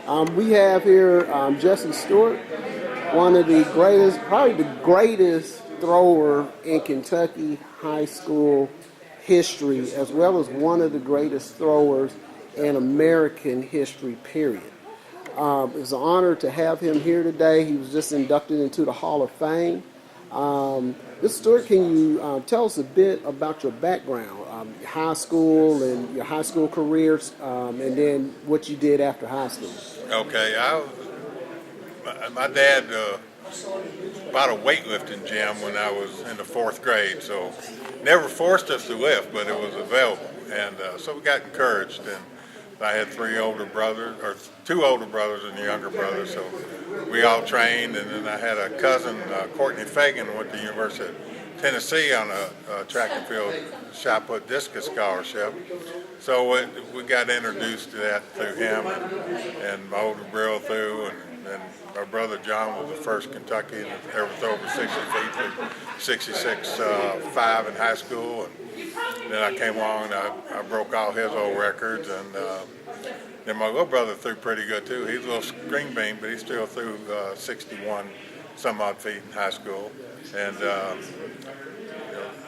We have here Jesse Stewart, one of the greatest, probably the greatest thrower in Kentucky high school history, as well as one of the greatest throwers in American history, period. It's an honor to have him here today. He was just inducted into the Hall of Fame. Mr. Stewart, can you tell us a bit about your background, high school and your high school careers, and then what you did after high school? Okay, my dad bought a weightlifting gym when I was in the 4th grade, so never forced us to lift, but it was available, and so we got encouraged. And I had 2 older brothers and a younger brother, so we all trained. And then I had a cousin, Courtney Fagan, who went to the University of Tennessee on a track and field shot put discus scholarship. So we got introduced to that through him, and my older brother through, and my brother John was the first Kentuckian to ever throw over 60 feet, 66.5 in high school. And then I came along and I broke all his old records, and then my little brother threw pretty good too. He's a little green bean, but he still threw 61 some odd feet in high school,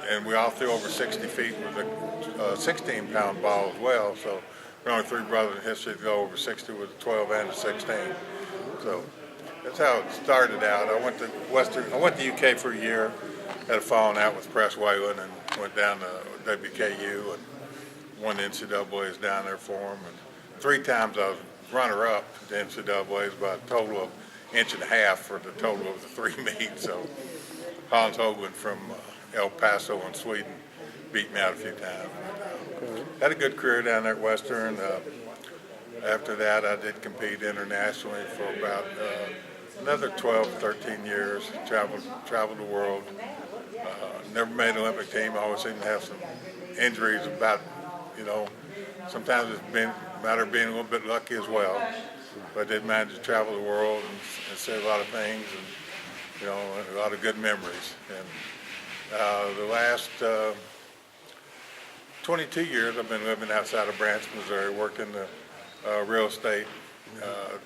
and we all threw over 60 feet with a 16-pound ball as well. So there are only 3 brothers in history to go over 60 with a 12 and a 16. So that's how it started out. I went to UK for a year, had a falling out with Press Wayland, and went down to WBKI and won the NCAA's down there for them. And 3 times I was runner-up to NCAA's by a total of 1.5 inches for the total of the 3 meets. So Hans Hoagland from El Paso in Sweden beat me out a few times. Had a good career down there at Western. After that, I did compete internationally for about another 12, 13 years. Traveled the world. Never made an Olympic team. I always seemed to have some injuries about, sometimes it's been a matter of being a little bit lucky as well. But I did manage to travel the world and see a lot of things, and, a lot of good memories. And the last 22 years I've been living outside of Branch, Missouri, working the real estate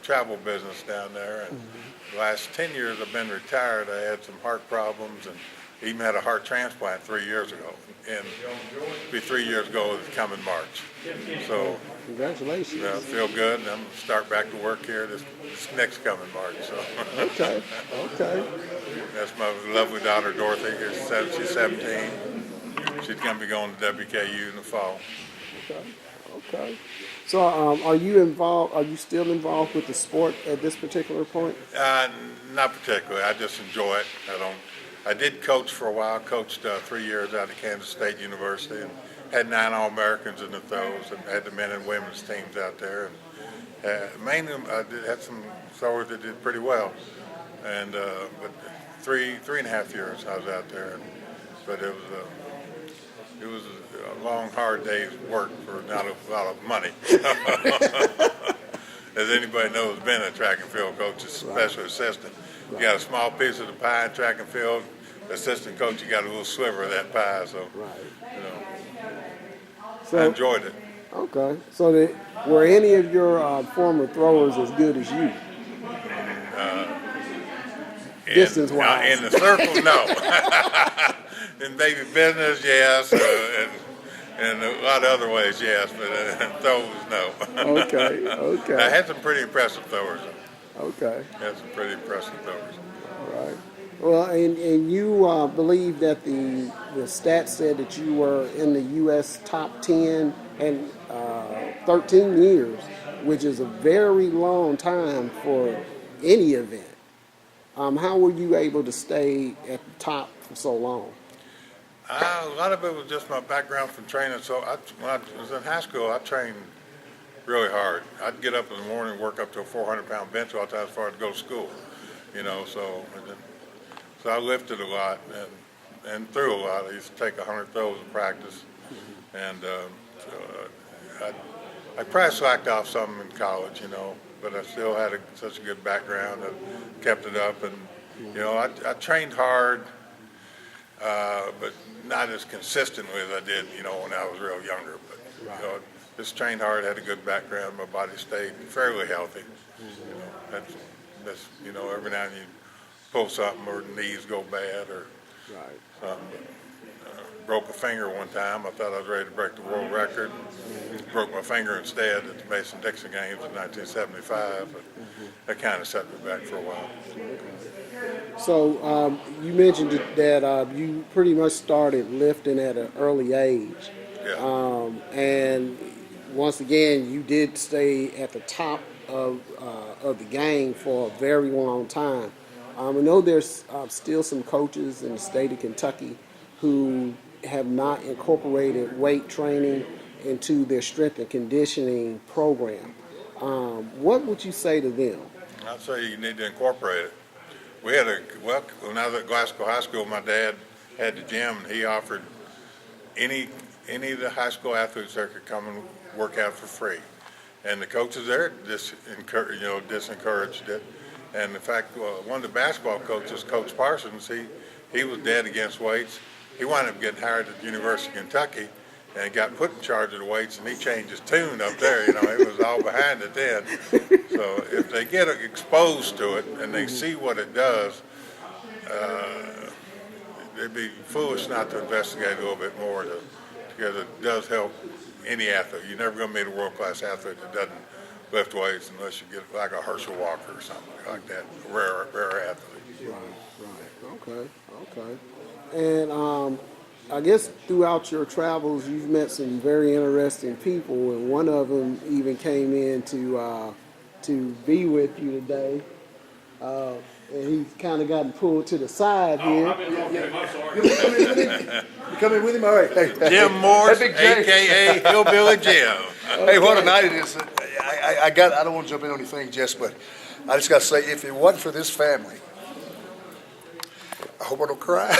travel business down there. And the last 10 years I've been retired. I had some heart problems and even had a heart transplant 3 years ago. And it'll be 3 years ago this coming March. So congratulations. I feel good, and I'm going to start back to work here this next coming March. So. Okay. That's my lovely daughter Dorothy. She's 17. She's going to be going to WKU in the fall. Okay. So are you still involved with the sport at this particular point? Not particularly. I just enjoy it. I did coach for a while. Coached 3 years out of Kansas State University, and had 9 All-Americans in the throws, and had the men and women's teams out there. And mainly, I had some throwers that did pretty well. And but 3.5 years I was out there, but it was a long, hard day's work for not a lot of money. As anybody knows, being a track and field coach, especially assistant, you got a small piece of the pie in track and field. Assistant coach, you got a little sliver of that pie. So, I enjoyed it. Okay. So were any of your former throwers as good as you? Distance-wise? In the circle, no. In baby business, yes. And a lot of other ways, yes, but throws, no. Okay. I had some pretty impressive throwers. Okay. Had some pretty impressive throwers. All right. Well, and you believe that the stats said that you were in the U.S. top 10 and 13 years, which is a very long time for any event. How were you able to stay at the top for so long? A lot of it was just my background from training. So when I was in high school, I trained really hard. I'd get up in the morning and work up to a 400-pound bench all the time as far as to go to school. So I lifted a lot and threw a lot. I used to take 100 throws in practice. And I probably slacked off some in college, but I still had such a good background. I kept it up, and I trained hard, but not as consistently as I did, when I was real younger. But just trained hard, had a good background. My body stayed fairly healthy. You know, that's you know, every now and then you pull something or the knees go bad or something. Broke a finger one time. I thought I was ready to break the world record. Broke my finger instead at the Mason-Dixon Games in 1975. But that kind of set me back for a while. So you mentioned that you pretty much started lifting at an early age. Yeah. And once again, you did stay at the top of the game for a very long time. I know there's still some coaches in the state of Kentucky who have not incorporated weight training into their strength and conditioning program. What would you say to them? I'd say you need to incorporate it. We had when I was at Glasgow High School, my dad had the gym, and he offered any of the high school athletes there could come and work out for free. And the coaches there disencouraged it. And in fact, one of the basketball coaches, Coach Parsons, he was dead against weights. He wound up getting hired at the University of Kentucky and got put in charge of the weights, and he changed his tune up there. You know, he was all behind it then. So if they get exposed to it and they see what it does, they'd be foolish not to investigate a little bit more because it does help any athlete. You're never going to meet a world-class athlete that doesn't lift weights unless you get like a Herschel Walker or something like that, rare athlete. Right. Okay. And I guess throughout your travels, you've met some very interesting people, and one of them even came in to be with you today. And he's kind of gotten pulled to the side here. Come in with him, all right. Hey, Jim Morse, a.k.a. Hillbilly Jim. Hey, what a night it is. I don't want to jump in on anything, Jess, but I just got to say, if it wasn't for this family, I hope I don't cry.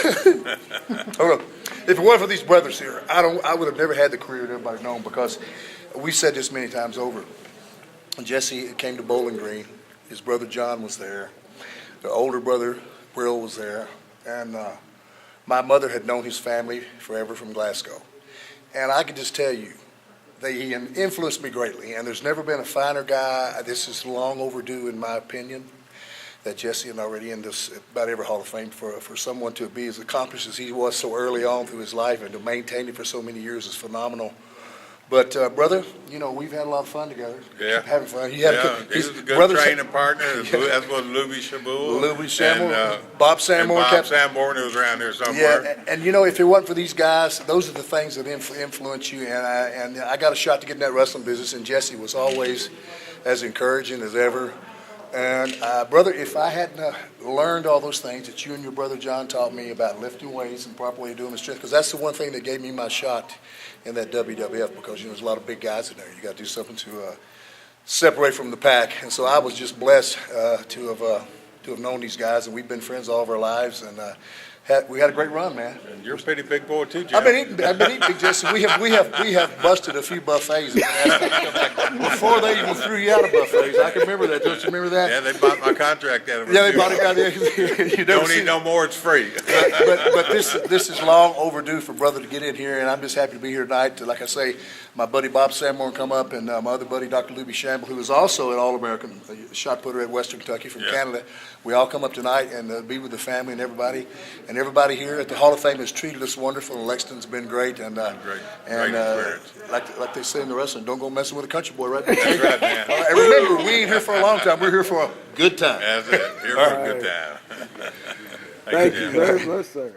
Hold on. If it wasn't for these brothers here, I would have never had the career that everybody's known, because we said this many times over. Jesse came to Bowling Green. His brother John was there. The older brother, Brill, was there. And my mother had known his family forever from Glasgow. And I can just tell you, he influenced me greatly. And there's never been a finer guy. This is long overdue, in my opinion, that Jesse and already in this about every Hall of Fame for someone to be as accomplished as he was so early on through his life and to maintain it for so many years is phenomenal. But brother, you know, we've had a lot of fun together. Yeah, having fun. He was a good training partner. As was Louis Shamboul. And Bob Sanborn. Bob Sanborn, who was around here somewhere. Yeah, and you know, if it wasn't for these guys, those are the things that influence you. And I got a shot to get in that wrestling business, and Jesse was always as encouraging as ever. And brother, if I hadn't learned all those things that you and your brother John taught me about lifting weights and proper way of doing the strength, because that's the one thing that gave me my shot in that WWF, because you know there's a lot of big guys in there. You got to do something to separate from the pack. And so I was just blessed to have known these guys, and we've been friends all of our lives, and we had a great run, man. And you're a pretty big boy too, Jim. I've been eating, Big Jesse. We have busted a few buffets before they even threw you out of buffets. I can remember that. Don't you remember that? Yeah, they bought my contract out of it. Yeah, they bought it out there. You don't eat no more; it's free. But this is long overdue for brother to get in here, and I'm just happy to be here tonight. Like I say, my buddy Bob Sanborn come up, and my other buddy Dr. Louis Shamboul, who is also an All-American shot putter at Western Kentucky from Canada. We all come up tonight and be with the family and everybody. And everybody here at the Hall of Fame has treated us wonderful, and Lexington's been great. And like they say in the wrestling, don't go messing with a country boy, right? That's right, man. And remember, we ain't here for a long time. We're here for a good time. That's it. Here for a good time. Thank you very much, sir.